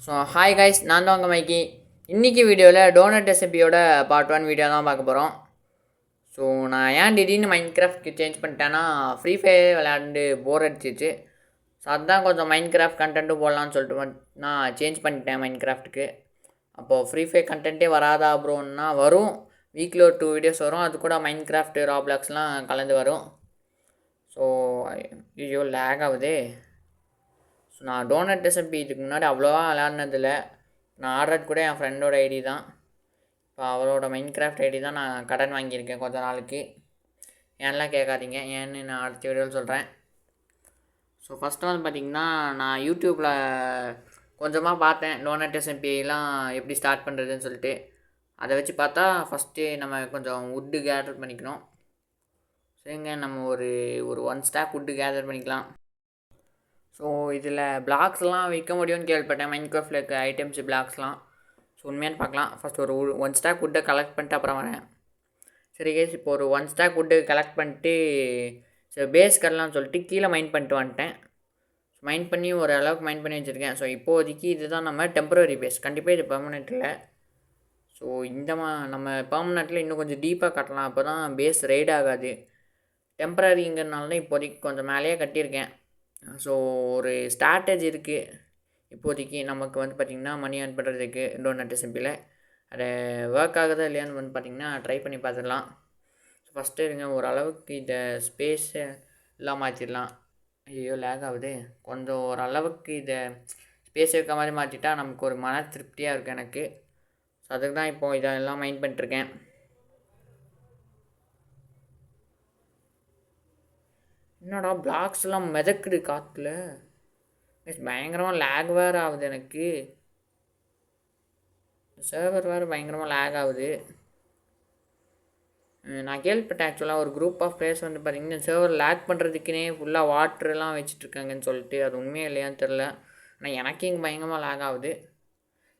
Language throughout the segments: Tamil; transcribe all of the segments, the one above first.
ஸோ ஹாய் கைஸ், நான் தான் உங்கள் மைக்கி. இன்றைக்கி வீடியோவில் டோனட் ரெசிபியோட பார்ட் 1 வீடியோ தான் பார்க்க போகிறோம். ஸோ நான் ஏன் திடீர்னு மைண்ட் கிராஃப்ட்க்கு சேஞ்ச் பண்ணிட்டேன்னா, ஃப்ரீ ஃபயர் விளையாண்டு போர் அடிச்சிச்சு. ஸோ அதுதான் கொஞ்சம் மைண்ட் கிராஃப்ட் கண்டென்ட்டும் போடலான்னு சொல்லிட்டு நான் சேஞ்ச் பண்ணிட்டேன் மைண்ட் கிராஃப்ட்டுக்கு. அப்போது ஃப்ரீ ஃபயர் கண்டென்ட்டே வராதா ப்ரோன்னா வரும். வீக்கில் ஒரு 2 வீடியோஸ் வரும். அது கூட மைண்ட் கிராஃப்ட் ராப்ளாக்ஸ்லாம் கலந்து வரும். ஸோ ஐயோ லேக் ஆகுதே. ஸோ நான் டோனட் ரெசிபி இதுக்கு முன்னாடி அவ்வளோவா விளையாடினதில்லை. நான் ஆடுறது கூட என் ஃப்ரெண்டோட ஐடி தான். இப்போ அவரோட மைண்ட் கிராஃப்ட் ஐடி தான் நான் கடன் வாங்கியிருக்கேன் கொஞ்ச நாளுக்கு. ஏன்லாம் கேட்காதீங்க, ஏன்னு நான் அடுத்த வீடியோவில் சொல்கிறேன். ஸோ ஃபஸ்ட்டு வந்து பார்த்திங்கன்னா, நான் யூடியூப்பில் கொஞ்சமாக பார்த்தேன் டோனட் ரெசிபிலாம் எப்படி ஸ்டார்ட் பண்ணுறதுன்னு சொல்லிட்டு. அதை வச்சு பார்த்தா ஃபஸ்ட்டு நம்ம கொஞ்சம் வுட்டு கேதர் பண்ணிக்கணும். சரிங்க, நம்ம ஒரு 1 ஸ்டாக் வுட்டு கேதர் பண்ணிக்கலாம். ஸோ இதில் பிளாக்ஸ்லாம் விற்க முடியும்னு கேள்விப்பட்டேன். மைண்ட் கிராஃப்டில் இருக்க ஐட்டம்ஸ் பிளாக்ஸ்லாம். ஸோ உண்மையானு பார்க்கலாம். ஃபஸ்ட் ஒரு 1 ஸ்டாக் வுட்டை கலெக்ட் பண்ணிட்டு அப்புறம் வரேன். சரி கேஸ், இப்போ ஒரு 1 ஸ்டாக் வுட்டு கலெக்ட் பண்ணிட்டு சரி பேஸ் கடலாம்னு சொல்லிட்டு கீழே மைண்ட் பண்ணிட்டு வந்துட்டேன். மைண்ட் பண்ணி ஒரு அளவுக்கு மைண்ட் பண்ணி வச்சுருக்கேன். ஸோ இப்போதைக்கு இதுதான் நம்ம டெம்பரரி பேஸ். கண்டிப்பாக இது பெர்மனெண்ட் இல்லை. ஸோ நம்ம பெர்மனெண்ட்டில் இன்னும் கொஞ்சம் டீப்பாக கட்டலாம். அப்போ தான் பேஸ் ரைட் ஆகாது. டெம்பரரிங்கிறனால தான் இப்போதைக்கு கொஞ்சம் மேலேயே கட்டியிருக்கேன். ஸோ ஒரு ஸ்ட்ராட்டஜி இருக்குது இப்போதைக்கு நமக்கு வந்து பார்த்திங்கன்னா மணி ஏர்ன் பண்ணுறதுக்கு டோனட் ரெசிபியில். அதை ஒர்க் ஆகுதா இல்லையான்னு வந்து பார்த்திங்கன்னா ட்ரை பண்ணி பார்த்துடலாம். ஸோ ஃபஸ்ட்டு இருங்க, ஓரளவுக்கு இதை ஸ்பேஸை எல்லாம் மாற்றிடலாம். ஐயோ லேக் ஆகுது. கொஞ்சம் ஓரளவுக்கு இதை ஸ்பேஸ் இருக்க மாதிரி மாற்றிட்டா நமக்கு ஒரு மன திருப்தியாக இருக்குது எனக்கு. ஸோ அதுக்கு தான் இப்போது இதெல்லாம் மைண்ட் பண்ணிட்டுருக்கேன். என்னடா பிளாக்ஸ்லாம் மிதக்குது காற்றுல. பயங்கரமாக லேக் வேறு ஆகுது எனக்கு. சர்வர் வேறு பயங்கரமாக லேக் ஆகுது. நான் கேள்விப்பட்டேன் ஆக்சுவலாக ஒரு குரூப் ஆஃப் பிளேயர்ஸ் வந்து பார்த்திங்கன்னா சர்வர் லேக் பண்ணுறதுக்குனே ஃபுல்லாக வாட்டர்லாம் வச்சுட்ருக்காங்கன்னு சொல்லிட்டு. அது உண்மையாக இல்லையான்னு தெரில. ஆனால் எனக்கு இங்கே பயங்கரமாக லேக் ஆகுது.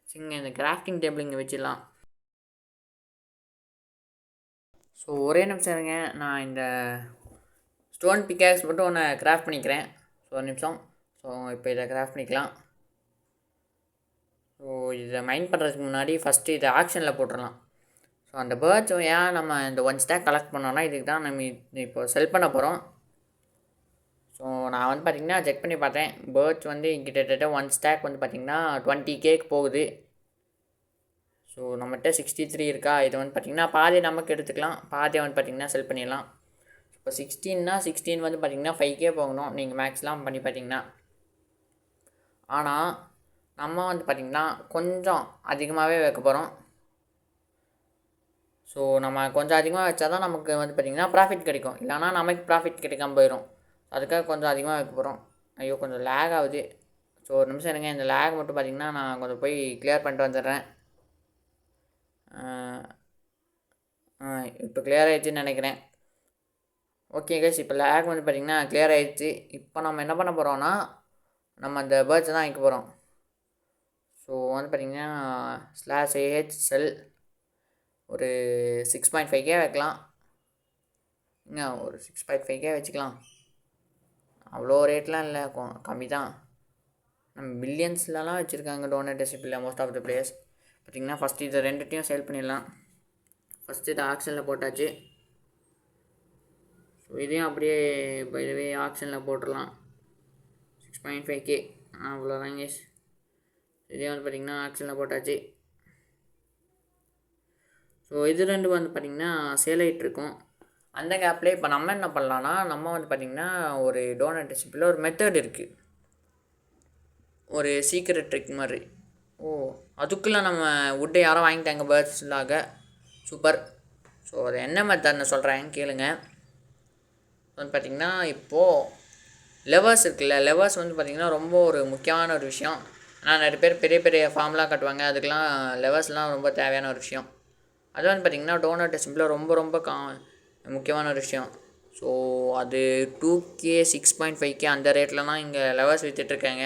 சரிங்க, இந்த கிராஃப்டிங் டேபிள் இங்கே வச்சிடலாம். ஸோ ஒரே நிமிஷம் இருங்க, நான் இந்த ஸ்டோன் பிக்காக்ஸ் மட்டும் ஒன்று கிராஃப்ட் பண்ணிக்கிறேன். ஸோ ஒரு நிமிஷம். ஸோ இப்போ இதை கிராஃப்ட் பண்ணிக்கலாம். ஸோ இதை மைண்ட் பண்ணுறதுக்கு முன்னாடி ஃபஸ்ட்டு இதை ஆக்ஷனில் போட்டுடலாம். ஸோ அந்த பேர்ட்ஸ் ஏன் நம்ம இந்த 1 ஸ்டாக் கலெக்ட் பண்ணோன்னா இதுக்கு தான் நம்ம இப்போ செல் பண்ண போகிறோம். ஸோ நான் வந்து பார்த்திங்கன்னா செக் பண்ணி பார்த்தேன். பேர்ட்ஸ் வந்து கிட்டத்தட்ட 1 ஸ்டாக் வந்து பார்த்திங்கன்னா 20K போகுது. ஸோ நம்மகிட்ட 63 இருக்கா. இது வந்து பார்த்திங்கன்னா பாதி நமக்கு எடுத்துக்கலாம், பாதியை வந்து பார்த்திங்கன்னா செல் பண்ணிடலாம். இப்போ 16 வந்து பார்த்திங்கன்னா 5K போகணும் நீங்கள் மேக்ஸ்லாம் பண்ணி பார்த்திங்கன்னா. ஆனால் நம்ம வந்து பார்த்திங்கன்னா கொஞ்சம் அதிகமாகவே வைக்க போகிறோம். ஸோ நம்ம கொஞ்சம் அதிகமாக வச்சா தான் நமக்கு வந்து பார்த்திங்கன்னா ப்ராஃபிட் கிடைக்கும். இல்லைனா நமக்கு ப்ராஃபிட் கிடைக்காம போயிடும். அதுக்காக கொஞ்சம் அதிகமாக வைக்க போகிறோம். ஐயோ கொஞ்சம் லேக் ஆகுது. ஸோ ஒரு நிமிஷம் இருங்க, இந்த லேக் மட்டும் பார்த்திங்கன்னா நான் கொஞ்சம் போய் கிளியர் பண்ணிட்டு வந்துடுறேன். இப்போ கிளியர் ஆகிடுச்சின்னு நினைக்கிறேன். ஓகே கைஸ், இப்போ லேக் வந்து பார்த்திங்கன்னா கிளியர் ஆகிடுச்சு. இப்போ நம்ம என்ன பண்ண போகிறோன்னா நம்ம அந்த பேர்ட்ஸை தான் வைக்க போகிறோம். ஸோ வந்து பார்த்திங்கன்னா /AH செல் ஒரு 6.5K வைக்கலாம். ஒரு 6.5K வச்சுக்கலாம். அவ்வளோ ரேட்லாம் இல்லை, கம்மி தான். நம்ம பில்லியன்ஸ்லலாம் வச்சுருக்காங்க டோனட் ரெசிபியில் மோஸ்ட் ஆஃப் த பிளேயர்ஸ். பார்த்திங்கன்னா ஃபஸ்ட்டு இதை 2த்தையும் சேல் பண்ணிடலாம். ஃபஸ்ட்டு இதை ஆக்ஷனில் போட்டாச்சு. ஸோ இதையும் அப்படியே இதுவே ஆக்ஷனில் போட்டுடலாம். 6.5K அவ்வளோதான் கேஸ். இதே வந்து பார்த்திங்கன்னா ஆக்ஷனில் போட்டாச்சு. ஸோ இது 2 வந்து பார்த்திங்கன்னா சேல் ஆகிட்டுருக்கும். அந்த கேப்லேயே இப்போ நம்ம என்ன பண்ணலான்னா, நம்ம வந்து பார்த்திங்கன்னா ஒரு டோனட் ரெசிபியில் ஒரு மெத்தட் இருக்குது, ஒரு சீக்ரெட் ட்ரிக் மாதிரி. அதுக்குள்ளே நம்ம வுட்டை யாரும் வாங்கிட்டாங்க பேர்ட்ஸ்லாக. சூப்பர். ஸோ அது என்ன மெத்தட்னு சொல்கிறேன் கேளுங்க. வந்து பார்த்திங்கன்னா இப்போது லெவர்ஸ் இருக்குல்ல, லெவர்ஸ் வந்து பார்த்திங்கன்னா ரொம்ப ஒரு முக்கியமான ஒரு விஷயம். ஆனால் நிறைய பேர் பெரிய பெரிய ஃபார்ம்லாம் கட்டுவாங்க, அதுக்கெலாம் லெவர்ஸ்லாம் ரொம்ப தேவையான ஒரு விஷயம். அது வந்து பார்த்திங்கன்னா டோனட் ரெசிபியில் ரொம்ப ரொம்ப முக்கியமான ஒரு விஷயம். ஸோ அது 2K 6.5K அந்த ரேட்லலாம் இங்கே லெவர்ஸ் விற்றுட்ருக்காங்க.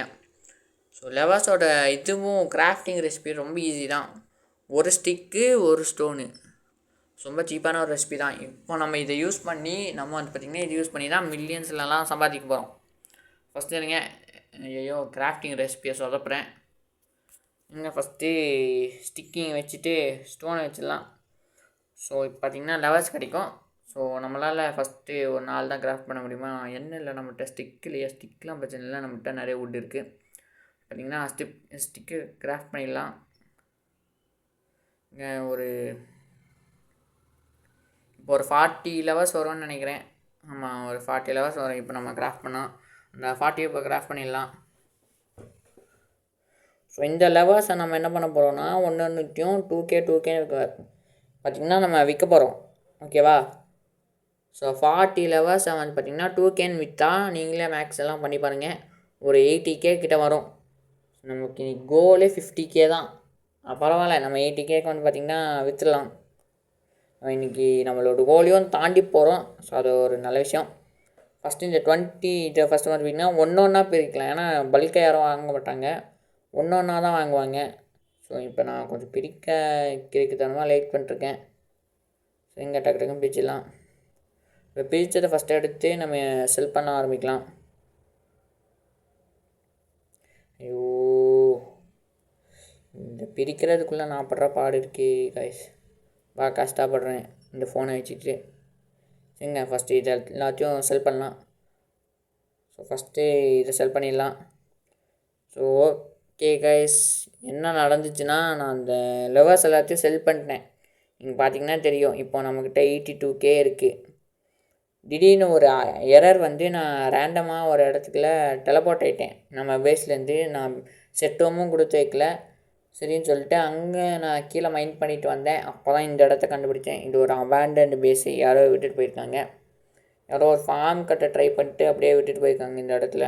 ஸோ லெவர்ஸோட இதுவும் கிராஃப்டிங் ரெசிபி ரொம்ப ஈஸி தான். ஒரு ஸ்டிக்கு ஒரு ஸ்டோனு, ரொம்ப சீப்பான ஒரு ரெசிபி தான். இப்போ நம்ம இதை யூஸ் பண்ணி நம்ம வந்து பார்த்திங்கன்னா இது யூஸ் பண்ணி தான் மில்லியன்ஸ்லலாம் சம்பாதிக்க போகிறோம். ஃபஸ்ட்டு இருங்க, ஐயோ கிராஃப்டிங் ரெசிபியை சொதப்புறேன். இங்கே ஃபஸ்ட்டு ஸ்டிக்கிங் வச்சுட்டு ஸ்டோனை வச்சிடலாம். ஸோ இப்போ பார்த்திங்கன்னா லெவல்ஸ் கிடைக்கும். ஸோ நம்மளால் ஃபஸ்ட்டு ஒரு 4 தான் கிராஃப்ட் பண்ண முடியுமா? என்ன இல்லை நம்மகிட்ட ஸ்டிக் இல்லையா? ஸ்டிக்லாம் பிரச்சனை இல்லை, நம்மகிட்ட நிறைய வுட் இருக்குது. பார்த்திங்கன்னா ஸ்டிக்கு கிராஃப்ட் பண்ணிடலாம். இங்கே இப்போ ஒரு 40 லெவல்ஸ் வரும்னு நினைக்கிறேன். ஆமாம், ஒரு 40 லெவல்ஸ் வரும் இப்போ நம்ம கிராஃப்ட் பண்ணோம். அந்த 40 இப்போ கிராஃப்ட் பண்ணிடலாம். ஸோ இந்த லெவல்ஸை நம்ம என்ன பண்ண போகிறோம்னா ஒன்றுத்தையும் 2K பார்த்திங்கன்னா நம்ம விற்க போகிறோம். ஓகேவா? ஸோ 40 லெவல்ஸை வந்து பார்த்திங்கன்னா 2Kன்னு விற்றா நீங்களே மேக்ஸ் எல்லாம் பண்ணி பாருங்கள், ஒரு 80K கிட்ட வரும். நமக்கு கோலே 50K தான். பரவாயில்ல, நம்ம 80Kக்கு வந்து பார்த்திங்கன்னா விற்றுலாம். இன்றைக்கி நம்மளோட கோலையும் தாண்டி போகிறோம். ஸோ அது ஒரு நல்ல விஷயம். ஃபஸ்ட்டு இந்த 20 இதை ஃபஸ்ட்டு வந்து பார்த்திங்கன்னா ஒன்றா பிரிக்கலாம். ஏன்னா பல்காக யாரும் வாங்க மாட்டாங்க, ஒன்றா தான் வாங்குவாங்க. ஸோ இப்போ நான் கொஞ்சம் கிரிக்கத்தனமாக லேட் பண்ணிட்டுருக்கேன். ஸோ இங்கே டக்குன்னு பிரிச்சிடலாம். இப்போ பிரித்ததை ஃபஸ்ட்டு எடுத்து நம்ம செல் பண்ண ஆரம்பிக்கலாம். ஐயோ, இந்த பிரிக்கிறதுக்குள்ளே நான் படுற பாடு இருக்கே கைஸ், கஷ்டப்படுறேன் இந்த ஃபோனை வச்சுக்கிட்டு. சரிங்க, ஃபஸ்ட்டு இதை எல்லாத்தையும் செல் பண்ணலாம். ஸோ ஃபஸ்ட்டு இதை செல் பண்ணிடலாம். ஸோ ஓகே கைஸ், என்ன நடந்துச்சுன்னா நான் அந்த லெவல்ஸ் எல்லாத்தையும் செல் பண்ணிட்டேன். நீங்கள் பார்த்தீங்கன்னா தெரியும், இப்போ நம்மக்கிட்ட 82K இருக்குது. திடீர்னு ஒரு எரர் வந்து நான் ரேண்டமாக ஒரு இடத்துக்குள்ள டெலபோர்ட் ஆகிட்டேன். நம்ம பேஸ்லேருந்து நான் செட்டோமும் கொடுத்து வைக்கல. சரின்னு சொல்லிட்டு அங்கே நான் கீழே மைண்ட் பண்ணிட்டு வந்தேன். அப்போ தான் இந்த இடத்த கண்டுபிடிச்சேன். இது ஒரு அபேண்டன்டு பேஸு, யாரோ விட்டுட்டு போயிருக்காங்க. யாரோ ஒரு ஃபார்ம் கட்ட ட்ரை பண்ணிட்டு அப்படியே விட்டுட்டு போயிருக்காங்க இந்த இடத்துல.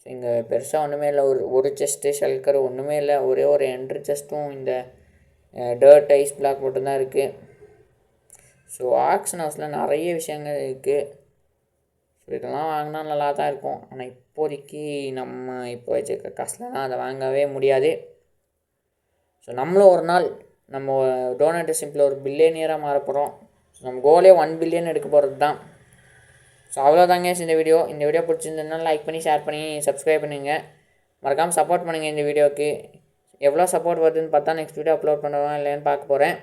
ஸோ இங்கே பெருசாக ஒன்றுமே இல்லை, ஒரு செஸ்ட்டு ஷெல்கர் ஒன்றுமே இல்லை. ஒரே ஒரு என்ட்ரு செஸ்ட்டும் இந்த டர்ட் ஐஸ் பிளாக் மட்டும்தான் இருக்குது. ஸோ ஆக்ஷன் ஹவுஸில் நிறைய விஷயங்கள் இருக்குது. ஸோ இதெல்லாம் வாங்கினா நல்லா தான் இருக்கும். ஆனால் இப்போதைக்கு நம்ம இப்போ வச்சுருக்க காசுலாம் அதை வாங்கவே முடியாது. ஸோ நம்மளும் ஒரு நாள் நம்ம டோனட் சிம்பிள் ஒரு பில்லியனியராக மாற போகிறோம். ஸோ நம்ம கோலே 1 பில்லியன் எடுக்க போகிறது தான். ஸோ அவ்வளோதாங்க இந்த வீடியோ. இந்த வீடியோ பிடிச்சிருந்ததுனால லைக் பண்ணி ஷேர் பண்ணி சப்ஸ்கிரைப் பண்ணுங்கள். மறக்காமல் சப்போர்ட் பண்ணுங்கள் இந்த வீடியோவுக்கு. எவ்வளோ சப்போர்ட் வருதுன்னு பார்த்தா நெக்ஸ்ட் வீடியோ அப்லோட் பண்ணுவேன் இல்லைன்னு பார்க்க போகிறேன்.